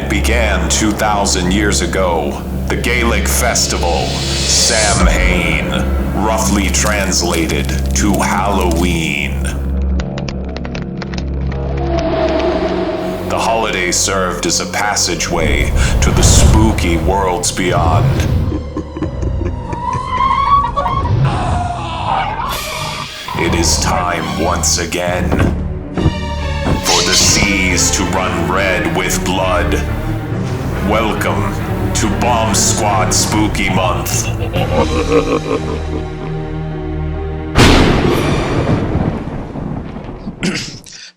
It began 2,000 years ago. The Gaelic festival, Samhain, roughly translated to Halloween. The holiday served as a passageway to the spooky worlds beyond. It is time once again for the seas to run red with blood. Welcome to Bomb Squad Spooky Month.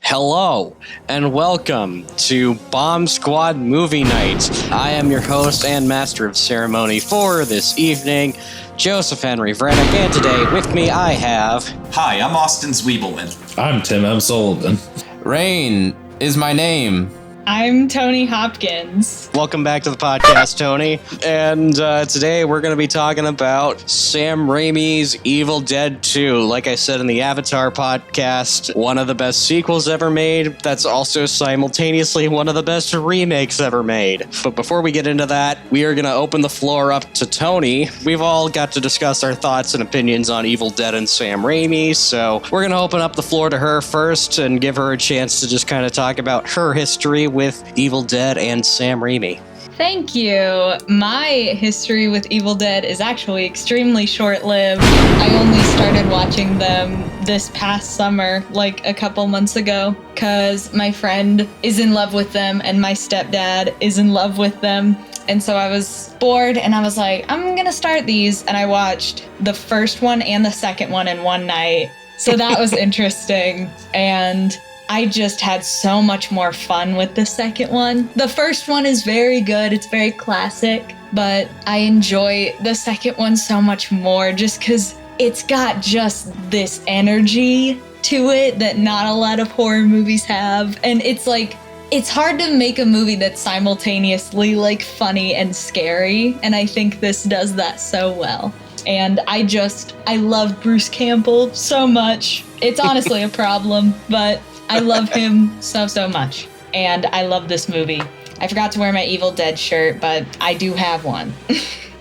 Hello, and welcome to Bomb Squad Movie Night. I am your host and master of ceremony for this evening, Joseph Henry Vrenick, and today with me I have... Hi, I'm Austin Zwiebelman. I'm Tim M. Sullivan. Rein is my name. I'm Toni Hopkins. Welcome back to the podcast, Tony. And today we're going to be talking about Sam Raimi's Evil Dead 2. Like I said in the Avatar podcast, one of the best sequels ever made. That's also simultaneously one of the best remakes ever made. But before we get into that, we are going to open the floor up to Tony. We've all got to discuss our thoughts and opinions on Evil Dead and Sam Raimi, so we're going to open up the floor to her first and give her a chance to just kind of talk about her history with Evil Dead and Sam Raimi. Thank you. My history with Evil Dead is actually extremely short-lived. I only started watching them this past summer, like a couple months ago, because my friend is in love with them and my stepdad is in love with them. And so I was bored and I was like, I'm gonna start these. And I watched the first one and the second one in one night. So that was interesting. And I just had so much more fun with the second one. The first one is very good. It's very classic, but I enjoy the second one so much more just because it's got just this energy to it that not a lot of horror movies have. And it's like, it's hard to make a movie that's simultaneously like funny and scary. And I think this does that so well. And I love Bruce Campbell so much. It's honestly a problem, but I love him so much. And I love this movie. I forgot to wear my Evil Dead shirt, but I do have one.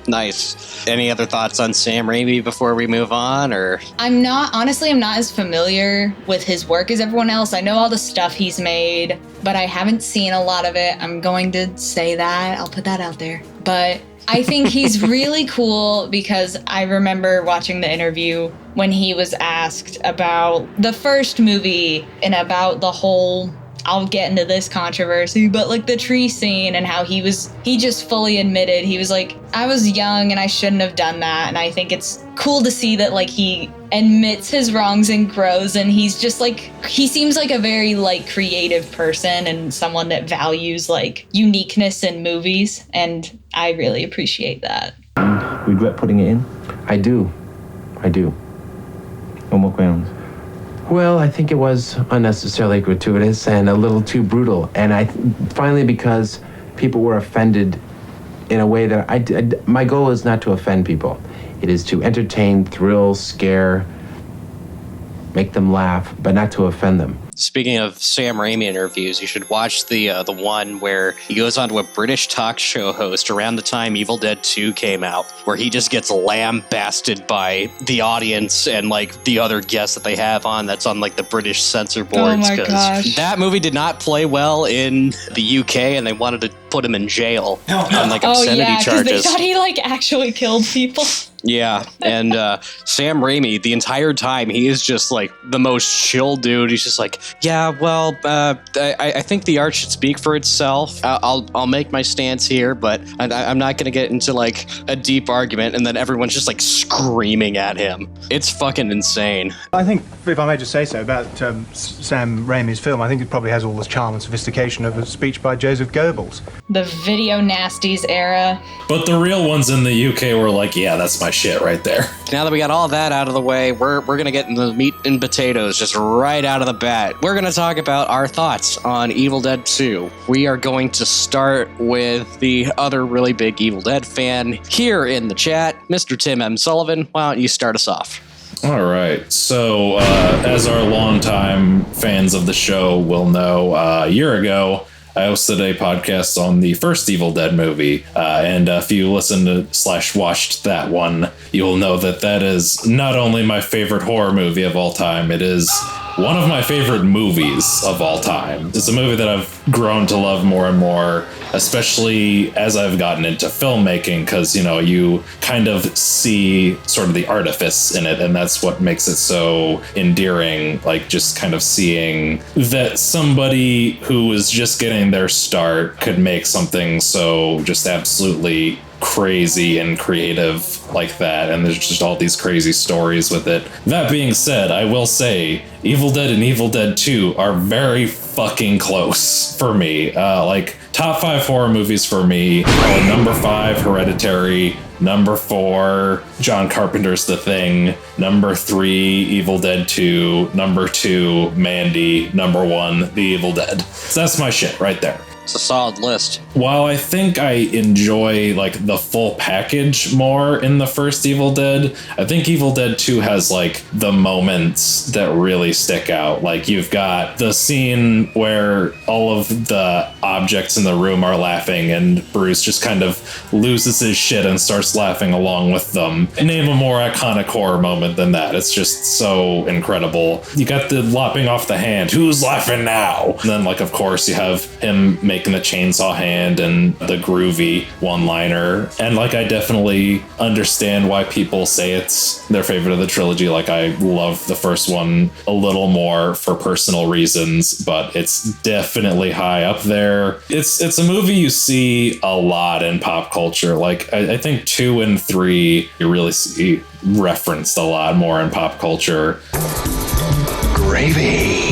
Nice. Any other thoughts on Sam Raimi before we move on, or? I'm not as familiar with his work as everyone else. I know all the stuff he's made, but I haven't seen a lot of it. I'm going to say that. I'll put that out there. But I think he's really cool because I remember watching the interview when he was asked about the first movie and about the whole, I'll get into this controversy, but like the tree scene and how he just fully admitted, he was like, I was young and I shouldn't have done that. And I think it's cool to see that like he admits his wrongs and grows, and he's just like, he seems like a very like creative person and someone that values like uniqueness in movies. And I really appreciate that. Regret putting it in? I do. On what grounds? Well, I think it was unnecessarily gratuitous and a little too brutal. And finally, because people were offended in a way that my goal is not to offend people. It is to entertain, thrill, scare, make them laugh, but not to offend them. Speaking of Sam Raimi interviews, you should watch the one where he goes on to a British talk show host around the time Evil Dead 2 came out, where he just gets lambasted by the audience and like the other guests that they have on that's on like the British censor boards. Oh my gosh. That movie did not play well in the UK and they wanted to put him in jail on like obscenity charges. Because they thought he like actually killed people. Yeah, and Sam Raimi, the entire time, he is just like the most chill dude. He's just like, yeah, well, I think the art should speak for itself. I'll make my stance here, but I'm not going to get into like a deep argument. And then everyone's just like screaming at him. It's fucking insane. I think, if I may just say so, about Sam Raimi's film, I think it probably has all the charm and sophistication of a speech by Joseph Goebbels. The video nasties era. But the real ones in the UK were like, yeah, that's my shit right there. Now that we got all that out of the way, we're going to get into the meat and potatoes just right out of the bat. We're going to talk about our thoughts on Evil Dead 2. We are going to start with the other really big Evil Dead fan here in the chat, Mr. Tim M. Sullivan. Why don't you start us off? All right. So, as our longtime fans of the show will know, a year ago, I hosted a podcast on the first Evil Dead movie. And if you listened to / watched that one, you'll know that is not only my favorite horror movie of all time, it is one of my favorite movies of all time. It's a movie that I've grown to love more and more, especially as I've gotten into filmmaking, because, you kind of see sort of the artifice in it, and that's what makes it so endearing, like just kind of seeing that somebody who was just getting their start could make something so just absolutely crazy and creative like that, and there's just all these crazy stories with it. That being said, I will say Evil Dead and Evil Dead 2 are very fucking close for me. Like top 5 horror movies for me are number 5 Hereditary, number 4 John Carpenter's The Thing, number 3 Evil Dead 2, number 2 Mandy, number 1 The Evil Dead. So that's my shit right there. It's a solid list. While I think I enjoy like the full package more in the first Evil Dead, I think Evil Dead 2 has like the moments that really stick out. Like you've got the scene where all of the objects in the room are laughing and Bruce just kind of loses his shit and starts laughing along with them. Name a more iconic horror moment than that. It's just so incredible. You got the lopping off the hand. Who's laughing now? And then like, of course, you have him making the chainsaw hand and the groovy one-liner. And like, I definitely understand why people say it's their favorite of the trilogy. Like, I love the first one a little more for personal reasons, but it's definitely high up there. It's a movie you see a lot in pop culture. Like, I think 2 and 3 you really see referenced a lot more in pop culture. Gravy.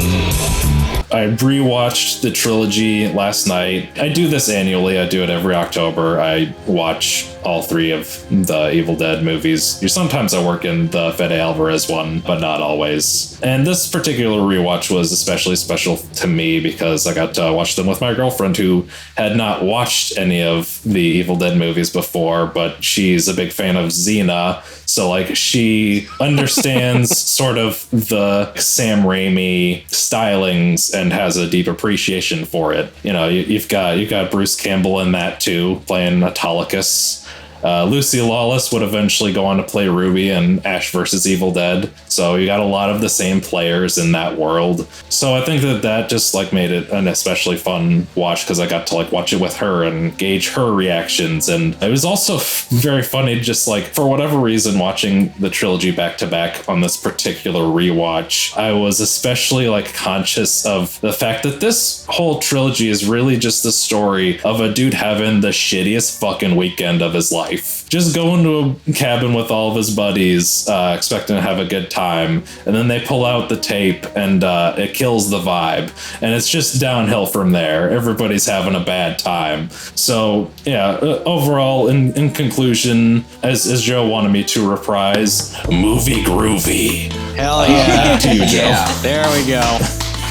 I rewatched the trilogy last night. I do this annually. I do it every October. I watch all 3 of the Evil Dead movies. Sometimes I work in the Fede Alvarez one, but not always. And this particular rewatch was especially special to me because I got to watch them with my girlfriend who had not watched any of the Evil Dead movies before, but she's a big fan of Xena. So like she understands sort of the Sam Raimi stylings and has a deep appreciation for it. You've got Bruce Campbell in that too, playing Autolycus. Lucy Lawless would eventually go on to play Ruby in Ash vs. Evil Dead. So you got a lot of the same players in that world. So I think that just like made it an especially fun watch because I got to like watch it with her and gauge her reactions. And it was also very funny, just like for whatever reason, watching the trilogy back to back on this particular rewatch, I was especially like conscious of the fact that this whole trilogy is really just the story of a dude having the shittiest fucking weekend of his life. Just going to a cabin with all of his buddies, expecting to have a good time, and then they pull out the tape and it kills the vibe, and it's just downhill from there. Everybody's having a bad time. So yeah, overall, in conclusion, as Joe wanted me to reprise, movie groovy. Hell yeah. Back to you, Joe. Yeah. There we go.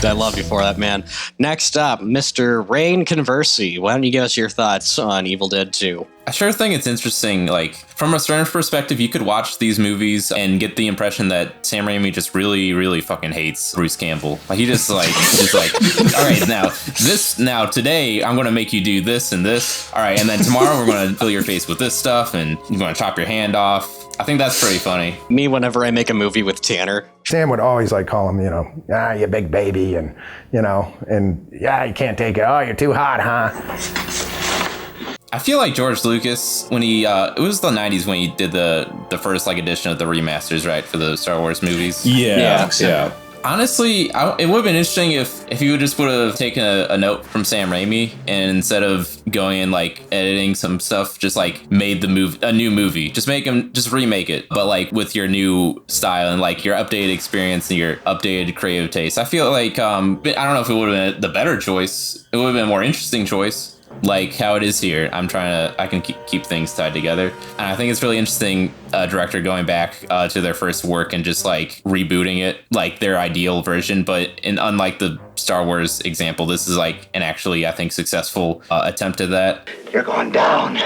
I love you for that, man. Next up, Mr. Rein Conversi. Why don't you give us your thoughts on Evil Dead 2? I sure think it's interesting, like, from a certain perspective, you could watch these movies and get the impression that Sam Raimi just really, really fucking hates Bruce Campbell. Like, he just like, all right, today, I'm going to make you do this and this. All right, and then tomorrow we're going to fill your face with this stuff and you're going to chop your hand off. I think that's pretty funny. Me, whenever I make a movie with Tanner. Sam would always like call him, you big baby, and, you can't take it. Oh, you're too hot, huh? I feel like George Lucas, when he, it was the 90s when he did the first like edition of the remasters, right, for the Star Wars movies. Yeah. Honestly, it would have been interesting if you just would have taken a note from Sam Raimi and instead of going and like editing some stuff, just like made a new movie. Just remake it, but like with your new style and like your updated experience and your updated creative taste. I feel like I don't know if it would have been the better choice. It would have been a more interesting choice. Like how it is here, I can keep things tied together. And I think it's really interesting, director going back to their first work and just like rebooting it, like their ideal version. But unlike the Star Wars example, this is like an actually, I think, successful attempt at that. You're going down.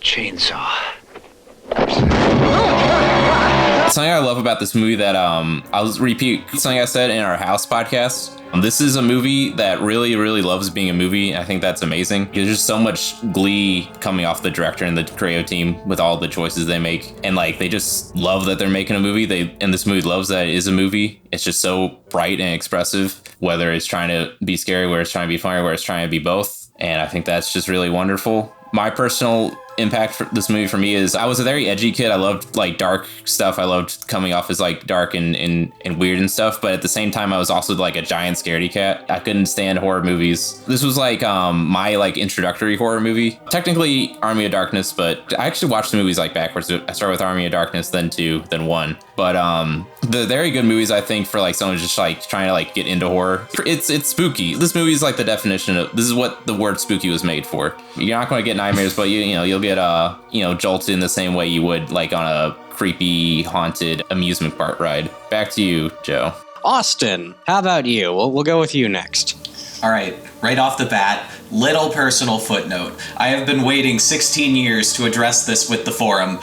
Chainsaw. Something I love about this movie that I'll repeat something I said in our House podcast. This is a movie that really, really loves being a movie. I think that's amazing. There's just so much glee coming off the director and the creative team with all the choices they make. And like, they just love that they're making a movie. And this movie loves that it is a movie. It's just so bright and expressive, whether it's trying to be scary, where it's trying to be funny, where it's trying to be both. And I think that's just really wonderful. My personal impact for this movie for me is I was a very edgy kid. I loved like dark stuff. I loved coming off as like dark and weird and stuff. But at the same time, I was also like a giant scaredy cat. I couldn't stand horror movies. This was like my like introductory horror movie. Technically Army of Darkness, but I actually watched the movies like backwards. I started with Army of Darkness, then 2, then 1. But the very good movies, I think, for like someone just like trying to like get into horror. It's spooky. This movie is like the definition of, this is what the word spooky was made for. You're not going to get nightmares, but you'll get jolted in the same way you would like on a creepy haunted amusement park ride. Back to you, Joe. Austin, how about you? We'll go with you next. All right, right off the bat, little personal footnote. I have been waiting 16 years to address this with the forum.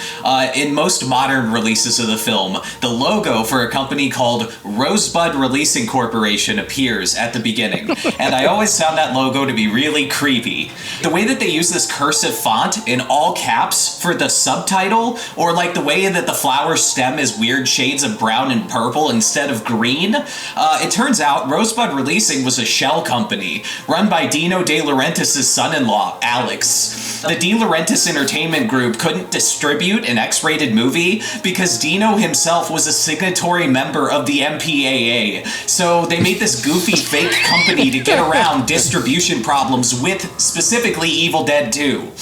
In most modern releases of the film, the logo for a company called Rosebud Releasing Corporation appears at the beginning, and I always found that logo to be really creepy. The way that they use this cursive font in all caps for the subtitle, or like the way that the flower stem is weird shades of brown and purple instead of green, it turns out Rosebud Releasing was a shell company run by Dino De Laurentiis' son-in-law, Alex. The De Laurentiis Entertainment Group couldn't distribute an X-rated movie because Dino himself was a signatory member of the MPAA. So they made this goofy fake company to get around distribution problems with specifically Evil Dead 2.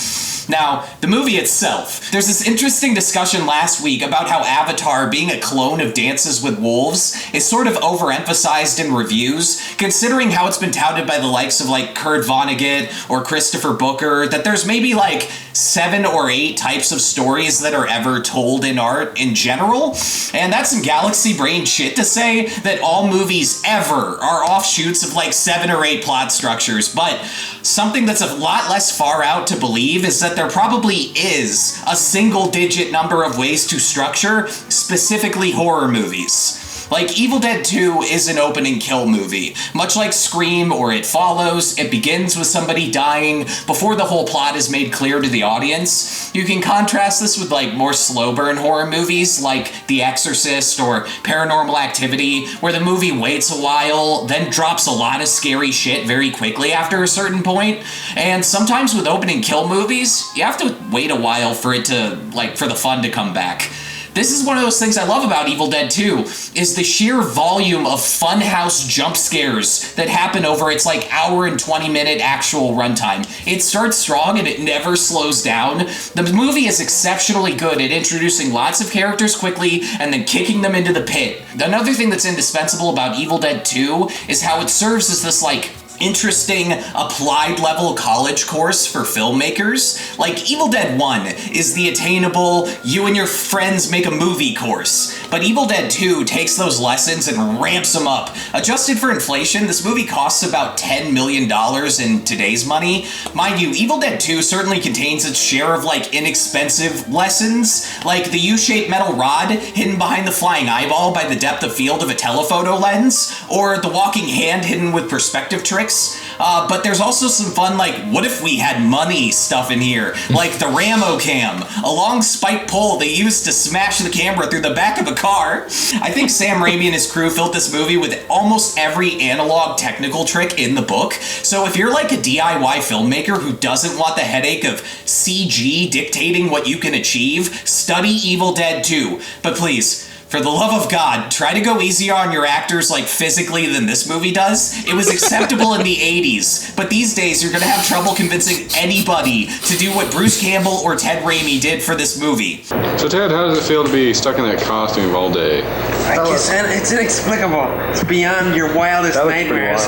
Now, the movie itself. There's this interesting discussion last week about how Avatar, being a clone of Dances with Wolves, is sort of overemphasized in reviews, considering how it's been touted by the likes of like Kurt Vonnegut or Christopher Booker, that there's maybe like 7 or 8 types of stories that are ever told in art in general. And that's some galaxy brain shit to say that all movies ever are offshoots of like 7 or 8 plot structures. But something that's a lot less far out to believe is that there probably is a single-digit number of ways to structure specifically horror movies. Like, Evil Dead 2 is an open and kill movie. Much like Scream or It Follows, it begins with somebody dying before the whole plot is made clear to the audience. You can contrast this with like more slow burn horror movies like The Exorcist or Paranormal Activity, where the movie waits a while, then drops a lot of scary shit very quickly after a certain point. And sometimes with open and kill movies, you have to wait a while for it to, like, for the fun to come back. This is one of those things I love about Evil Dead 2, is the sheer volume of funhouse jump scares that happen over its like hour and 20-minute actual runtime. It starts strong and it never slows down. The movie is exceptionally good at introducing lots of characters quickly and then kicking them into the pit. Another thing that's indispensable about Evil Dead 2 is how it serves as this like interesting applied level college course for filmmakers. Like, Evil Dead 1 is the attainable, you and your friends make a movie course. But Evil Dead 2 takes those lessons and ramps them up. Adjusted for inflation, this movie costs about $10 million in today's money. Mind you, Evil Dead 2 certainly contains its share of like inexpensive lessons, like the U-shaped metal rod hidden behind the flying eyeball by the depth of field of a telephoto lens, or the walking hand hidden with perspective tricks. But there's also some fun, like, what if we had money stuff in here? Like the Ramo Cam, a long spike pole they used to smash the camera through the back of a car. I think Sam Raimi and his crew filled this movie with almost every analog technical trick in the book. So if you're like a DIY filmmaker who doesn't want the headache of CG dictating what you can achieve, study Evil Dead 2. But please, for the love of God, try to go easier on your actors, like, physically than this movie does. It was acceptable in the 80s, but these days you're gonna have trouble convincing anybody to do what Bruce Campbell or Ted Raimi did for this movie. So Ted, how does it feel to be stuck in that costume all day? It's inexplicable. It's beyond your wildest nightmares.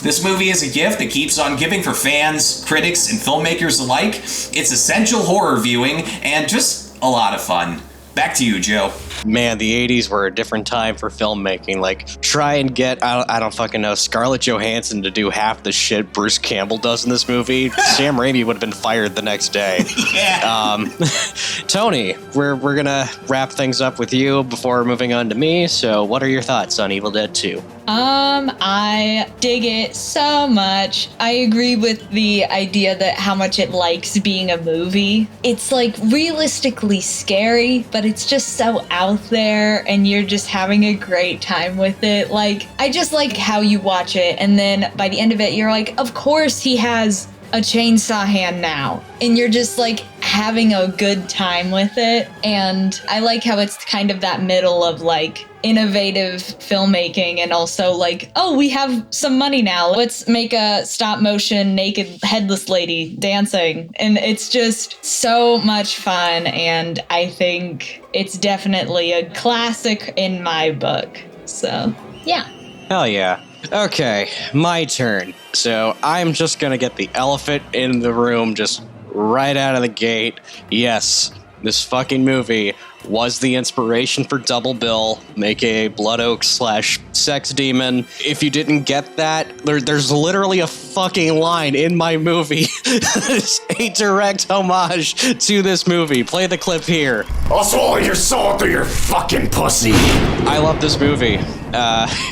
This movie is a gift that keeps on giving for fans, critics, and filmmakers alike. It's essential horror viewing and just a lot of fun. Back to you, Joe. Man, the 80s were a different time for filmmaking. Like, try and get, I don't fucking know, Scarlett Johansson to do half the shit Bruce Campbell does in this movie. Sam Raimi would have been fired the next day. Yeah. Tony, we're gonna wrap things up with you before moving on to me. So, what are your thoughts on Evil Dead 2? I dig it so much. I agree with the idea that how much it likes being a movie. It's like realistically scary, but it's just so out there and you're just having a great time with it. Like, I just like how you watch it and then by the end of it, you're like, of course he has a chainsaw hand now. And you're just like having a good time with it. And I like how it's kind of that middle of like innovative filmmaking and also like, oh, we have some money now. Let's make a stop motion naked headless lady dancing. And it's just so much fun. And I think it's definitely a classic in my book. So, yeah. Hell yeah. Okay, my turn. So I'm just gonna get the elephant in the room just right out of the gate. Yes, this fucking movie was the inspiration for Double Bill, aka Blood Oak / Sex Demon. If you didn't get that, there's literally a fucking line in my movie. It's a direct homage to this movie. Play the clip here. I'll swallow your soul through your fucking pussy. I love this movie.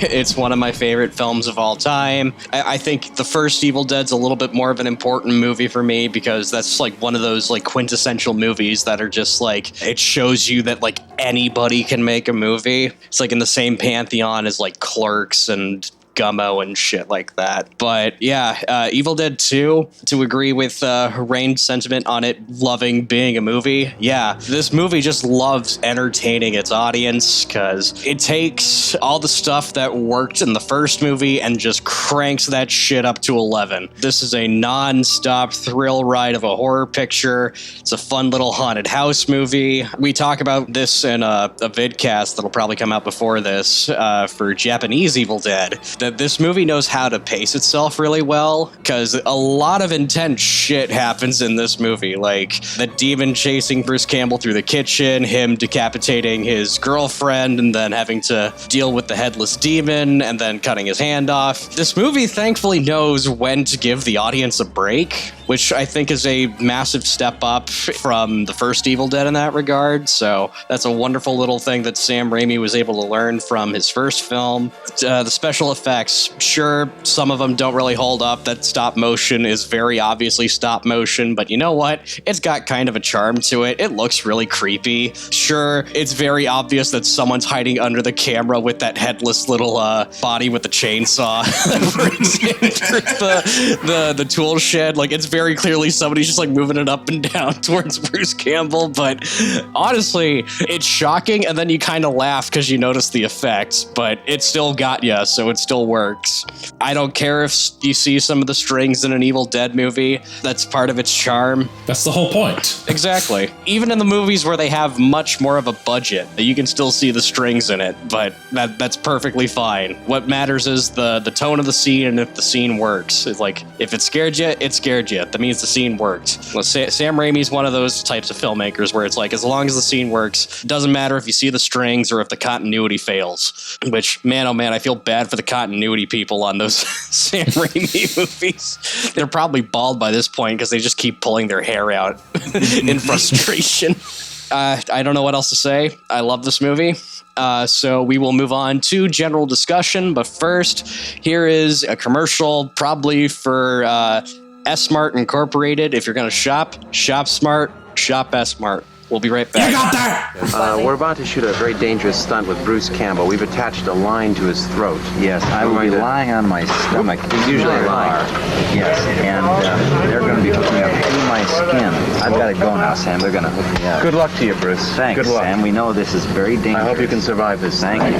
It's one of my favorite films of all time. I think the first Evil Dead's a little bit more of an important movie for me because that's like one of those like quintessential movies that are just like, it shows you that like anybody can make a movie. It's like in the same pantheon as like Clerks and Gummo and shit like that. But yeah, Evil Dead 2, to agree with Rein's sentiment on it loving being a movie, yeah, this movie just loves entertaining its audience because it takes all the stuff that worked in the first movie and just cranks that shit up to 11. This is a non-stop thrill ride of a horror picture. It's a fun little haunted house movie. We talk about this in a vidcast that'll probably come out before this for Japanese Evil Dead. That this movie knows how to pace itself really well because a lot of intense shit happens in this movie, like the demon chasing Bruce Campbell through the kitchen, him decapitating his girlfriend and then having to deal with the headless demon and then cutting his hand off. This movie thankfully knows when to give the audience a break, which I think is a massive step up from the first Evil Dead in that regard. So that's a wonderful little thing that Sam Raimi was able to learn from his first film. The special effects, sure, some of them don't really hold up. That stop motion is very obviously stop motion, but you know what? It's got kind of a charm to it. It looks really creepy. Sure, it's very obvious that someone's hiding under the camera with that headless little body with the chainsaw the tool shed. Like, it's very clearly somebody's just like moving it up and down towards Bruce Campbell, but honestly, it's shocking, and then you kind of laugh because you notice the effects, but it still got you, so it still works. I don't care if you see some of the strings in an Evil Dead movie. That's part of its charm. That's the whole point. Exactly. Even in the movies where they have much more of a budget, you can still see the strings in it, but that's perfectly fine. What matters is the tone of the scene and if the scene works. It's like, if it scared you, it scared you. That means the scene worked. Well, Sam Raimi's one of those types of filmmakers where it's like, as long as the scene works, it doesn't matter if you see the strings or if the continuity fails. Which, man, oh man, I feel bad for the continuity people on those Sam Raimi movies. They're probably bald by this point because they just keep pulling their hair out in frustration. I don't know what else to say. I love this movie. So we will move on to general discussion. But first, here is a commercial probably for S-Mart Incorporated. If you're going to shop smart, shop S-Mart. We'll be right back. You got that! We're about to shoot a very dangerous stunt with Bruce Campbell. We've attached a line to his throat. Yes, I will be lying on my stomach. He's usually lying. Yes, and they're going to be hooking up through my skin. I've got to go now, Sam. They're going to hook me up. Good luck to you, Bruce. Thanks, Good luck. Sam. We know this is very dangerous. I hope you can survive this. Thank you.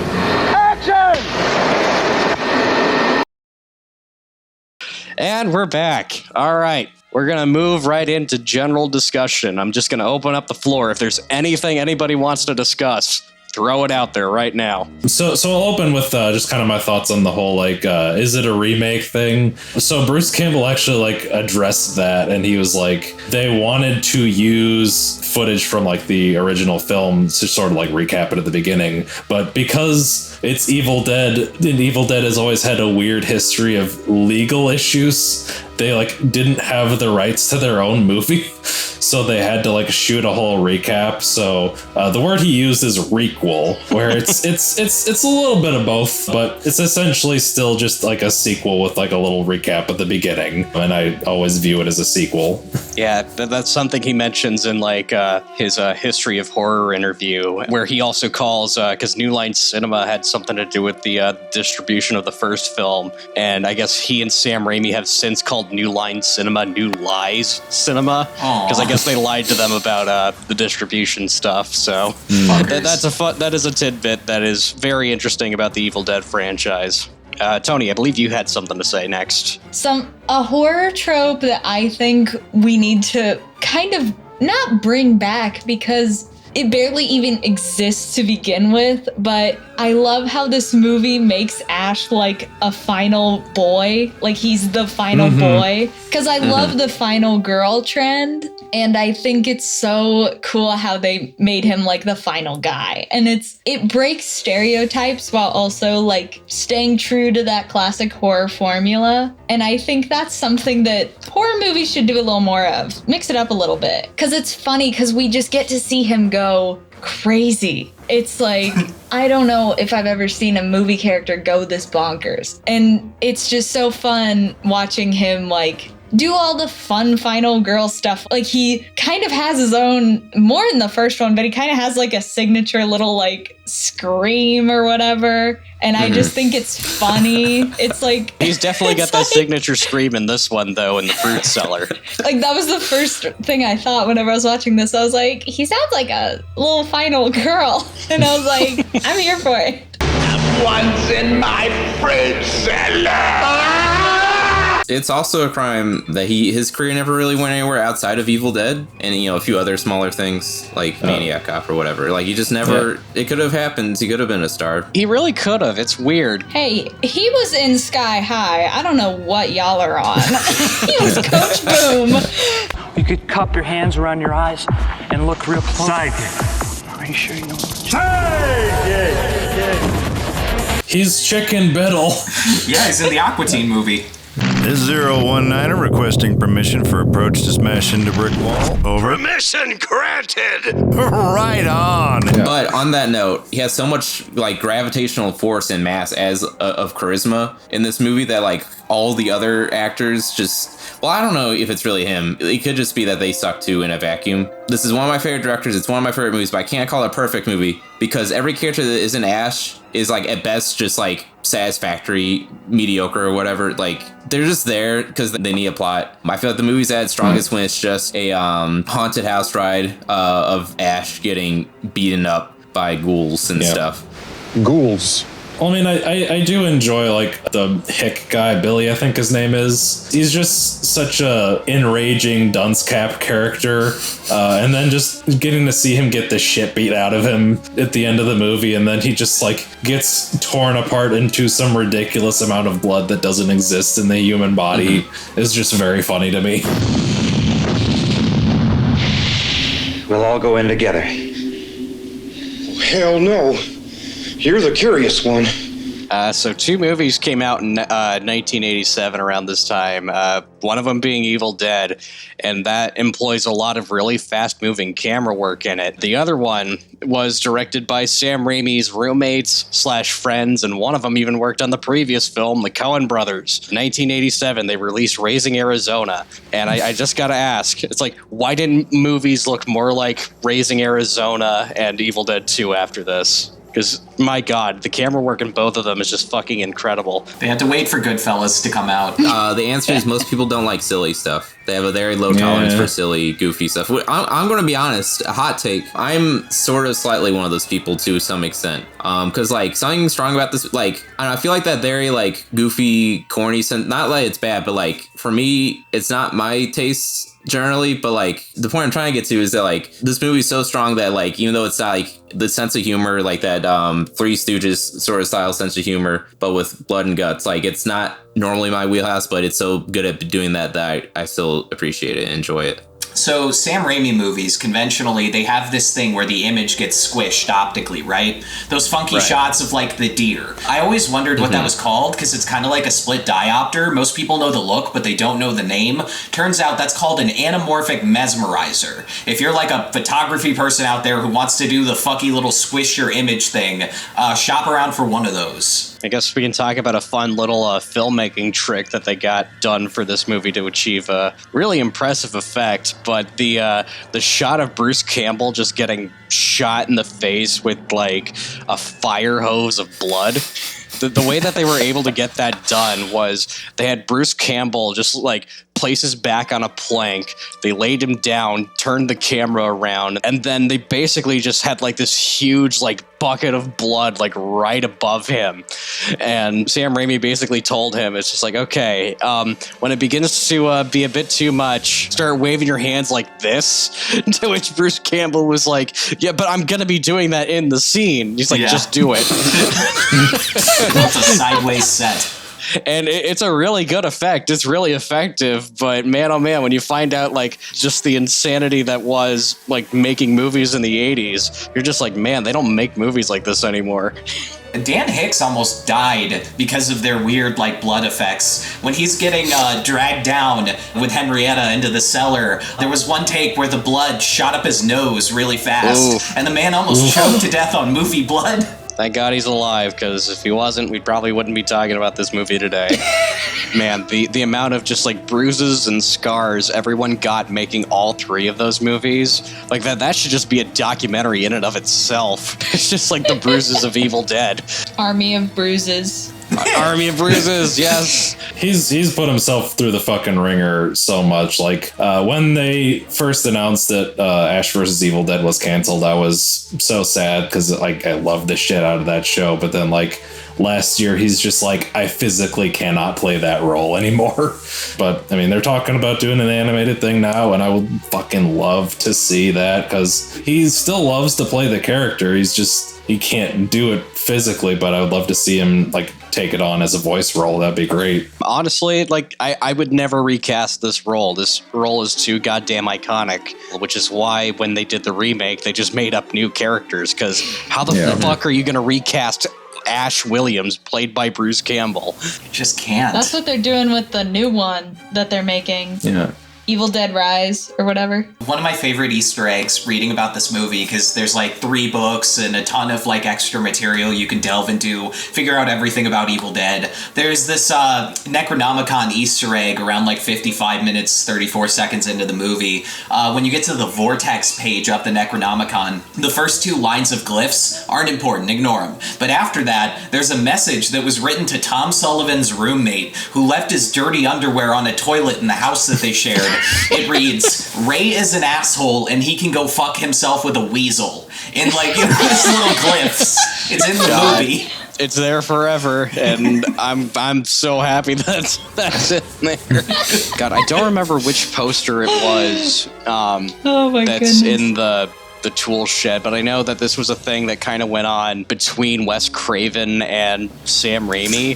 And we're back. All right. We're going to move right into general discussion. I'm just going to open up the floor. If there's anything anybody wants to discuss, throw it out there right now. So I'll open with just kind of my thoughts on the whole, like, is it a remake thing? So Bruce Campbell actually, like, addressed that, and he was like, they wanted to use footage from, like, the original film to sort of, like, recap it at the beginning. But because it's Evil Dead, and Evil Dead has always had a weird history of legal issues, they, like, didn't have the rights to their own movie. so they had to like shoot a whole recap. So the word he used is requel, where it's a little bit of both, but it's essentially still just like a sequel with like a little recap at the beginning, and I always view it as a sequel. Yeah, that's something he mentions in like his history of horror interview, where he also calls, because New Line Cinema had something to do with the distribution of the first film, and I guess he and Sam Raimi have since called New Line Cinema New Lies Cinema, because I guess they lied to them about the distribution stuff. So that is a tidbit that is very interesting about the Evil Dead franchise. Toni, I believe you had something to say next. A horror trope that I think we need to kind of not bring back, because it barely even exists to begin with, but I love how this movie makes Ash like a final boy. Like he's the final boy. Because I love the final girl trend. And I think it's so cool how they made him like the final guy. And it breaks stereotypes while also like staying true to that classic horror formula. And I think that's something that horror movies should do a little more of. Mix it up a little bit. Because it's funny because we just get to see him go crazy. It's like, I don't know if I've ever seen a movie character go this bonkers. And it's just so fun watching him like do all the fun final girl stuff. Like he kind of has his own, more in the first one, but he kind of has like a signature little like scream or whatever. And I just think it's funny. It's like he's definitely got that signature scream in this one though, in the fruit cellar. Like that was the first thing I thought whenever I was watching this. I was like, he sounds like a little final girl. And I was like, I'm here for it. Once in my fruit cellar. It's also a crime that his career never really went anywhere outside of Evil Dead and, a few other smaller things like Maniac Cop or whatever. Like, he just never, it could have happened. He could have been a star. He really could have. It's weird. Hey, he was in Sky High. I don't know what y'all are on. He was Coach Boom. You could cup your hands around your eyes and look real close. Sidekick. Are you sure you know what He's Chicken Biddle. Yeah, he's in the Aqua Teen movie. This 019er requesting permission for approach to smash into brick wall. Over. Permission granted. Right on. But on that note, he has so much like gravitational force and mass of charisma in this movie that like all the other actors just, well, I don't know if it's really him. It could just be that they suck too in a vacuum. This is one of my favorite directors. It's one of my favorite movies, but I can't call it a perfect movie because every character that isn't Ash is like at best just like satisfactory, mediocre or whatever. Like they're just there because they need a plot. I feel like the movie's at its strongest when it's just a haunted house ride of Ash getting beaten up by ghouls and stuff. Ghouls. Well, I mean, I do enjoy, like, the hick guy, Billy, I think his name is. He's just such a enraging dunce cap character. And then just getting to see him get the shit beat out of him at the end of the movie, and then he just, like, gets torn apart into some ridiculous amount of blood that doesn't exist in the human body is just very funny to me. We'll all go in together. Hell no. You're the curious one. So two movies came out in 1987 around this time, one of them being Evil Dead, and that employs a lot of really fast-moving camera work in it. The other one was directed by Sam Raimi's roommates/friends, and one of them even worked on the previous film, the Coen Brothers. 1987, they released Raising Arizona, and I just gotta ask, it's like, why didn't movies look more like Raising Arizona and Evil Dead 2 after this? Because, my God, the camera work in both of them is just fucking incredible. They had to wait for Goodfellas to come out. The answer is most people don't like silly stuff. They have a very low tolerance for silly, goofy stuff. I'm going to be honest, a hot take. I'm sort of slightly one of those people to some extent. Because, like, something strong about this, like, I feel like that very, like, goofy, corny, not like it's bad, but, like, for me, it's not my taste generally, but like the point I'm trying to get to is that like this movie is so strong that like even though it's not like the sense of humor like that Three Stooges sort of style sense of humor but with blood and guts, like it's not normally my wheelhouse, but it's so good at doing that I still appreciate it and enjoy it. So Sam Raimi movies, conventionally, they have this thing where the image gets squished optically, right? Those funky shots of, like, the deer. I always wondered what that was called, because it's kind of like a split diopter. Most people know the look, but they don't know the name. Turns out that's called an anamorphic mesmerizer. If you're like a photography person out there who wants to do the fucky little squish your image thing, shop around for one of those. I guess we can talk about a fun little filmmaking trick that they got done for this movie to achieve a really impressive effect. But the shot of Bruce Campbell just getting shot in the face with like a fire hose of blood. The way that they were able to get that done was they had Bruce Campbell just like place his back on a plank. They laid him down, turned the camera around, and then they basically just had like this huge like bucket of blood like right above him. And Sam Raimi basically told him, it's just like, okay, when it begins to be a bit too much, start waving your hands like this. To which Bruce Campbell was like, yeah, but I'm gonna be doing that in the scene. He's like, just do it. It's a sideways set. And it's a really good effect. It's really effective. But man, oh man, when you find out like just the insanity that was like making movies in the 80s, you're just like, man, they don't make movies like this anymore. Dan Hicks almost died because of their weird, like, blood effects. When he's getting dragged down with Henrietta into the cellar, there was one take where the blood shot up his nose really fast, and the man almost choked to death on movie blood. Thank God he's alive, because if he wasn't, we probably wouldn't be talking about this movie today. Man, the amount of just like bruises and scars everyone got making all three of those movies, like that should just be a documentary in and of itself. It's just like the bruises of Evil Dead. Army of bruises. Army of bruises, yes. He's put himself through the fucking ringer so much. Like when they first announced that Ash vs. Evil Dead was canceled, I was so sad because like I loved the shit out of that show. But then like last year, he's just like, I physically cannot play that role anymore. But I mean, they're talking about doing an animated thing now, and I would fucking love to see that because he still loves to play the character. He can't do it physically, but I would love to see him like take it on as a voice role. That'd be great. Honestly, like I would never recast this role. This role is too goddamn iconic, which is why when they did the remake, they just made up new characters. Because how the fuck are you going to recast Ash Williams, played by Bruce Campbell? Just can't. That's what they're doing with the new one that they're making. Yeah. Evil Dead Rise or whatever. One of my favorite Easter eggs reading about this movie, because there's like 3 books and a ton of like extra material you can delve into, figure out everything about Evil Dead. There's this Necronomicon Easter egg around like 55 minutes, 34 seconds into the movie. When you get to the Vortex page of the Necronomicon, the first 2 lines of glyphs aren't important, ignore them. But after that, there's a message that was written to Tom Sullivan's roommate, who left his dirty underwear on a toilet in the house that they shared. It reads, Ray is an asshole and he can go fuck himself with a weasel. And like, this little glyphs. It's in the movie. It's there forever, and I'm so happy that's in there. God, I don't remember which poster it was. Oh my that's goodness. In the tool shed, but I know that this was a thing that kind of went on between Wes Craven and Sam Raimi.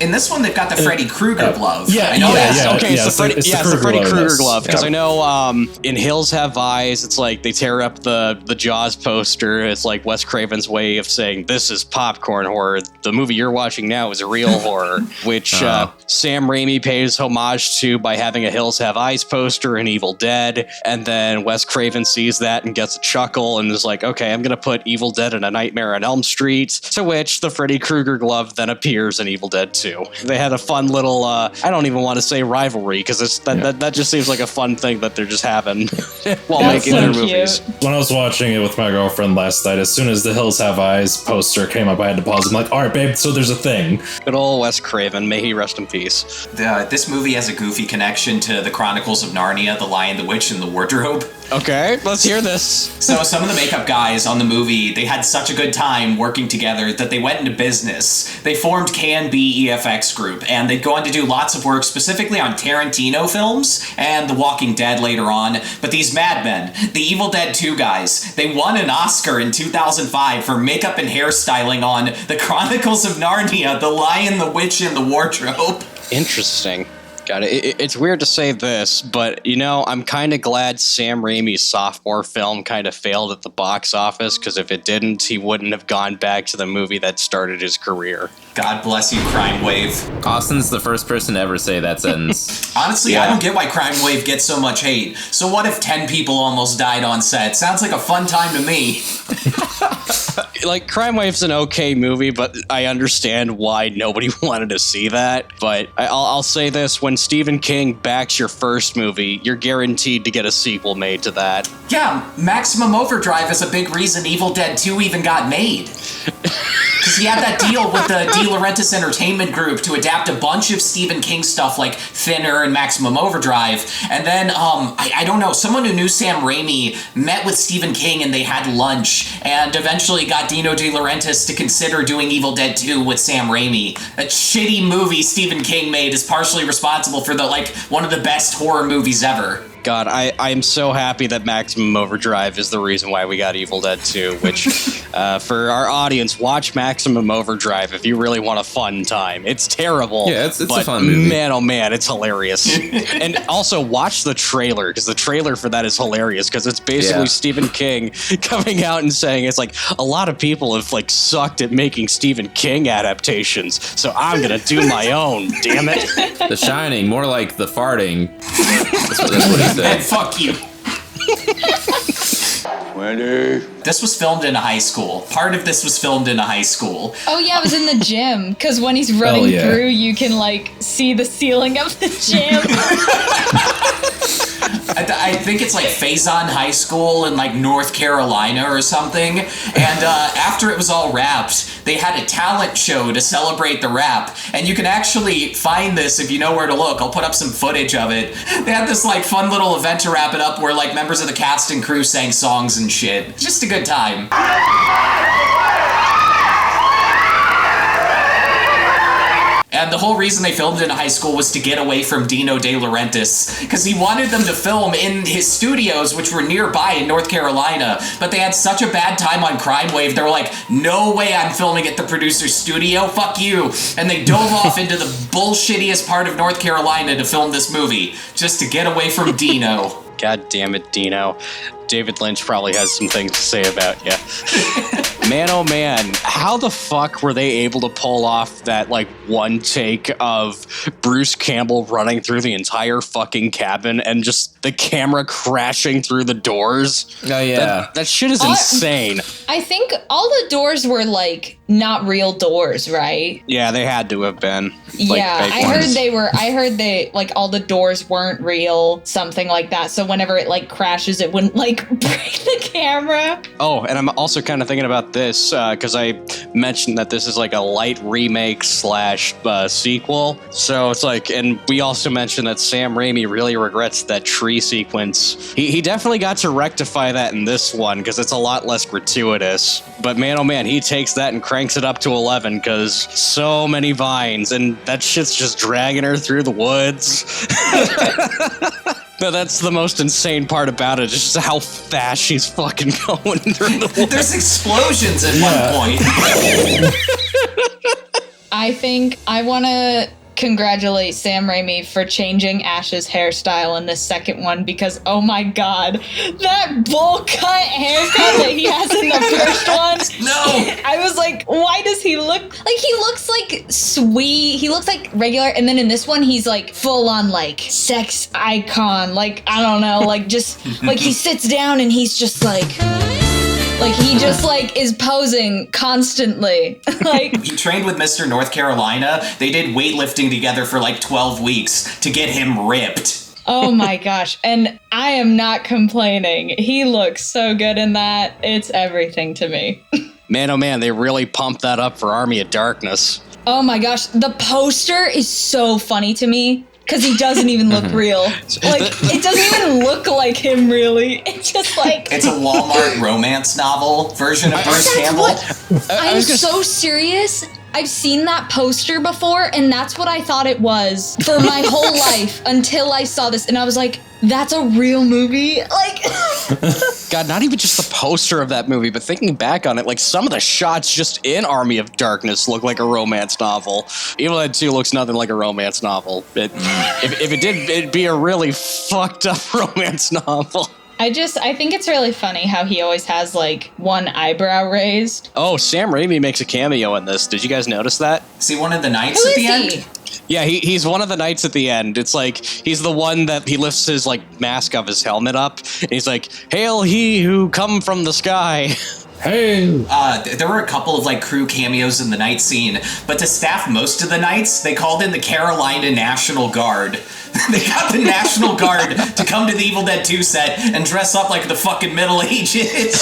In this one, they've got the Freddy Krueger glove. Yeah, I know that. Okay, it's the Freddy Krueger glove, because Yeah. I know in Hills Have Eyes, it's like they tear up the Jaws poster. It's like Wes Craven's way of saying, this is popcorn horror. The movie you're watching now is a real horror, which Sam Raimi pays homage to by having a Hills Have Eyes poster in Evil Dead, and then Wes Craven sees that and gets a chuckle and is like, okay, I'm gonna put Evil Dead in A Nightmare on Elm Street, to which the Freddy Krueger glove then appears in Evil Dead 2. They had a fun little I don't even want to say rivalry, because that just seems like a fun thing that they're just having while making their movies. When I was watching it with my girlfriend last night, as soon as the Hills Have Eyes poster came up, I had to pause. I'm like, all right, babe, so there's a thing. Good old Wes Craven, may he rest in peace. This movie has a goofy connection to the Chronicles of Narnia, The Lion, the Witch, and the Wardrobe. Okay, let's hear this. So some of the makeup guys on the movie, they had such a good time working together that they went into business. They formed Can-Be EFX Group, and they'd go on to do lots of work specifically on Tarantino films and The Walking Dead later on. But these madmen, the Evil Dead 2 guys, they won an Oscar in 2005 for makeup and hairstyling on The Chronicles of Narnia, The Lion, the Witch, and the Wardrobe. Interesting. God, it's weird to say this, but, I'm kind of glad Sam Raimi's sophomore film kind of failed at the box office, because if it didn't, he wouldn't have gone back to the movie that started his career. God bless you, Crime Wave. Austin's the first person to ever say that sentence. Honestly, yeah. I don't get why Crime Wave gets so much hate. So what if 10 people almost died on set? Sounds like a fun time to me. Like, Crime Wave's an okay movie, but I understand why nobody wanted to see that. But I'll say this, when Stephen King backs your first movie, you're guaranteed to get a sequel made to that. Yeah, Maximum Overdrive is a big reason Evil Dead 2 even got made. Because he had that deal with the De Laurentiis Entertainment Group to adapt a bunch of Stephen King stuff like Thinner and Maximum Overdrive. And then, I don't know, someone who knew Sam Raimi met with Stephen King and they had lunch and eventually got Dino De Laurentiis to consider doing Evil Dead 2 with Sam Raimi. A shitty movie Stephen King made is partially responsible for one of the best horror movies ever. God, I'm so happy that Maximum Overdrive is the reason why we got Evil Dead 2, which, for our audience, watch Maximum Overdrive if you really want a fun time. It's terrible. Yeah, it's a fun movie. Man, oh man, it's hilarious. And also, watch the trailer, because the trailer for that is hilarious, because it's basically Stephen King coming out and saying, it's like, a lot of people have, sucked at making Stephen King adaptations, so I'm gonna do my own, damn it. The Shining, more like The Farting. That's what he said. And fuck you. This was filmed in a high school. Part of this was filmed in a high school. Oh yeah, it was in the gym, because when he's running through, you can see the ceiling of the gym. I think it's Faison High School in North Carolina or something. And after it was all wrapped, they had a talent show to celebrate the wrap. And you can actually find this if you know where to look. I'll put up some footage of it. They had this fun little event to wrap it up where members of the cast and crew sang songs and shit. Just a good time. And the whole reason they filmed in a high school was to get away from Dino De Laurentiis, because he wanted them to film in his studios, which were nearby in North Carolina, but they had such a bad time on Crime Wave, they were like, no way I'm filming at the producer's studio, fuck you. And they dove off into the bullshittiest part of North Carolina to film this movie, just to get away from Dino. God damn it, Dino. David Lynch probably has some things to say about you. Man, oh man, how the fuck were they able to pull off that one take of Bruce Campbell running through the entire fucking cabin and just the camera crashing through the doors? Oh yeah. That shit is insane. I think all the doors were not real doors, right? Yeah, they had to have been. Yeah, I heard they all the doors weren't real, something like that. So whenever it crashes, it wouldn't break the camera. Oh, and I'm also kind of thinking about this because I mentioned that this is a light remake / sequel. So it's and we also mentioned that Sam Raimi really regrets that tree sequence. He definitely got to rectify that in this one because it's a lot less gratuitous. But man, oh man, he takes that and cranks it up to 11 because so many vines and that shit's just dragging her through the woods. No, that's the most insane part about it, is just how fast she's fucking going through the woods. There's explosions at one point. I think I want to congratulate Sam Raimi for changing Ash's hairstyle in this second one because, oh my god, that bowl cut haircut that he has in the first one. No! I was like, why does he look like he looks sweet? He looks regular, and then in this one, he's full on sex icon. I don't know, just he sits down and he's just he just is posing constantly. He trained with Mr. North Carolina. They did weightlifting together for 12 weeks to get him ripped. Oh my gosh. And I am not complaining. He looks so good in that. It's everything to me. Man, oh man, they really pumped that up for Army of Darkness. Oh my gosh. The poster is so funny to me. Because he doesn't even look real. It doesn't even look like him, really. It's just It's a Walmart romance novel version of Bruce Campbell. I'm so serious. I've seen that poster before, and that's what I thought it was for my whole life until I saw this, and I was like, that's a real movie? Like, God, not even just the poster of that movie, but thinking back on it, like some of the shots just in Army of Darkness look like a romance novel. Evil Dead 2 looks nothing like a romance novel. If it did, it'd be a really fucked up romance novel. I think it's really funny how he always has like one eyebrow raised. Oh, Sam Raimi makes a cameo in this. Did you guys notice that? Is he one of the knights at the end? Yeah, he's one of the knights at the end. It's like he's the one that he lifts his like mask of his helmet up, and he's like, "Hail he who come from the sky." Hey! There were a couple of like crew cameos in the night scene, but to staff most of the nights, they called in the Carolina National Guard. They got the National Guard to come to the Evil Dead 2 set and dress up like the fucking Middle Ages.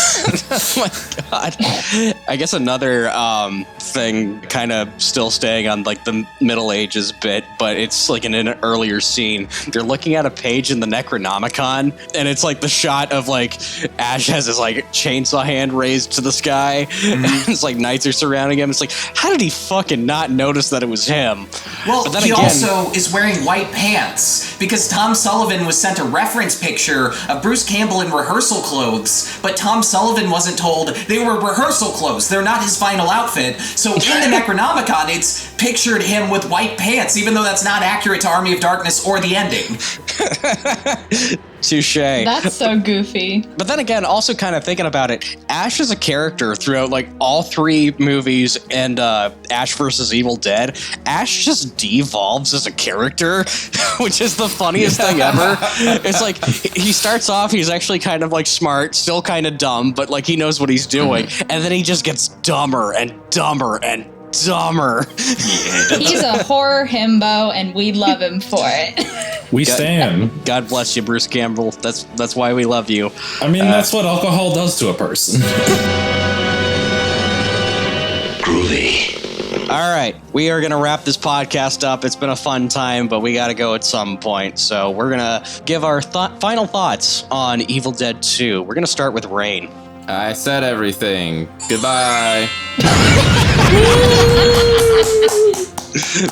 Oh my god. I guess another thing, kind of still staying on like the Middle Ages bit, but it's like in an earlier scene. You're looking at a page in the Necronomicon, and it's like the shot of like Ash has his like chainsaw hand raised to the sky, and it's like knights are surrounding him. It's like, how did he fucking not notice that it was him? Well, but then he again, also is wearing white pants because Tom Sullivan was sent a reference picture of Bruce Campbell in rehearsal clothes, but Tom Sullivan wasn't told they were rehearsal clothes. They're not his final outfit. So in the Necronomicon, it's pictured him with white pants, even though that's not accurate to Army of Darkness or the ending. Touche. That's so goofy. But then again, also kind of thinking about it, Ash is a character throughout like all three movies and Ash vs. Evil Dead. Ash just devolves as a character, which is the funniest thing ever. It's like he starts off, he's actually kind of like smart, still kind of dumb, but like he knows what he's doing. And then he just gets dumber and dumber and dumber. Yeah, he's a horror himbo, and we love him for it. We stand. God bless you, Bruce Campbell. That's why we love you. I mean, that's what alcohol does to a person. Groovy. All right, we are going to wrap this podcast up. It's been a fun time, but we got to go at some point. So we're going to give our final thoughts on Evil Dead 2. We're going to start with Rein. I said everything. Goodbye.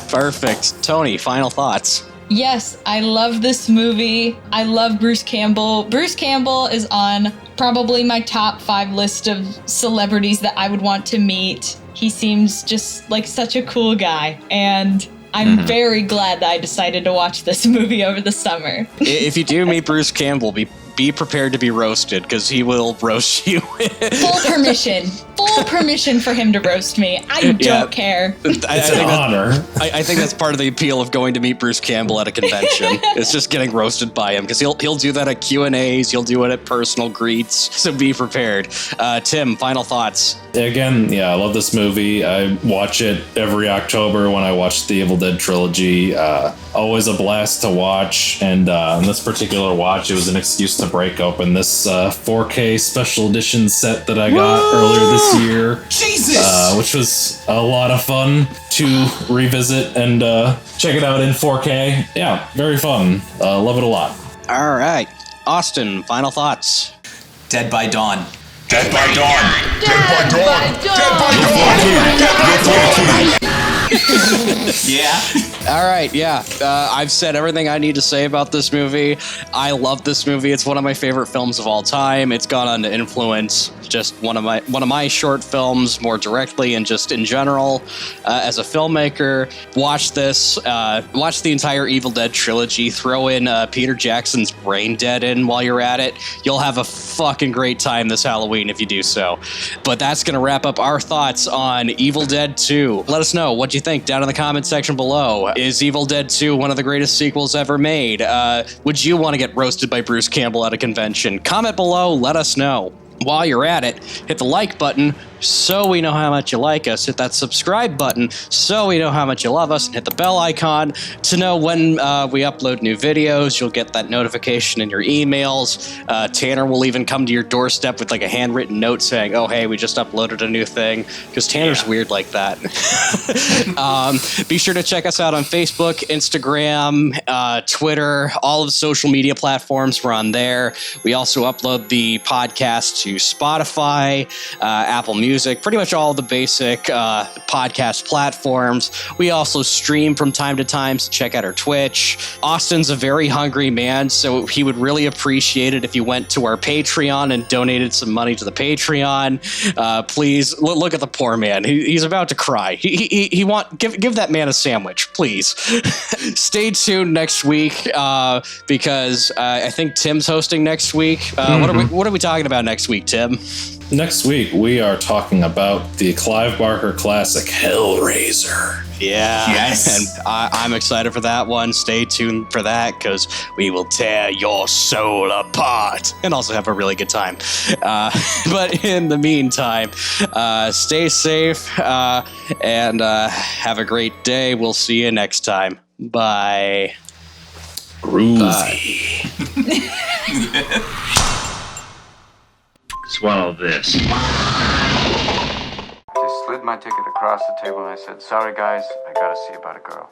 Perfect. Toni, final thoughts. Yes, I love this movie. I love Bruce Campbell. Bruce Campbell is on probably my top 5 list of celebrities that I would want to meet. He seems just like such a cool guy, and I'm very glad that I decided to watch this movie over the summer. If you do meet Bruce Campbell, be prepared to be roasted, because he will roast you. Full permission. Full permission for him to roast me. I don't care. It's an honor. I think that's part of the appeal of going to meet Bruce Campbell at a convention. It's just getting roasted by him, because he'll do that at Q&As. He'll do it at personal greets. So be prepared. Tim, final thoughts. Again, yeah, I love this movie. I watch it every October when I watch the Evil Dead trilogy. Always a blast to watch. And in this particular watch, it was an excuse to break open this 4K special edition set that I got earlier this year. Jesus! Which was a lot of fun to revisit and check it out in 4K. Yeah, very fun. Love it a lot. All right. Austin, final thoughts. Dead by Dawn. Dead by Dawn. Dead by Dawn. Dead by Dawn. Dead by Dawn. Yeah. All right, yeah. I've said everything I need to say about this movie. I love this movie. It's one of my favorite films of all time. It's gone on to influence just one of my short films more directly, and just in general as a filmmaker. Watch this. Watch the entire Evil Dead trilogy. Throw in Peter Jackson's Brain Dead in while you're at it. You'll have a fucking great time this Halloween if you do so. But that's going to wrap up our thoughts on Evil Dead 2. Let us know what you think down in the comment section below. Is Evil Dead 2 one of the greatest sequels ever made? Would you want to get roasted by Bruce Campbell at a convention? Comment below, let us know. While you're at it, hit the like button so we know how much you like us. Hit that subscribe button so we know how much you love us, and hit the bell icon to know when we upload new videos. You'll get that notification in your emails. Tanner will even come to your doorstep with like a handwritten note saying, oh, hey, we just uploaded a new thing, because Tanner's weird like that. Be sure to check us out on Facebook, Instagram, Twitter, all of the social media platforms. We're on there. We also upload the podcast to to Spotify, Apple Music, pretty much all the basic podcast platforms. We also stream from time to time, so check out our Twitch. Austin's a very hungry man, so he would really appreciate it if you went to our Patreon and donated some money to the Patreon. Please look at the poor man. He's about to cry. Give that man a sandwich, please. Stay tuned next week because I think Tim's hosting next week. What are we talking about next week, Tim? Next week, we are talking about the Clive Barker classic, Hellraiser. Yeah. Yes. And I'm excited for that one. Stay tuned for that because we will tear your soul apart and also have a really good time. But in the meantime, stay safe and have a great day. We'll see you next time. Bye. Groovy. Swallow this. Just slid my ticket across the table and I said, sorry guys, I gotta see about a girl.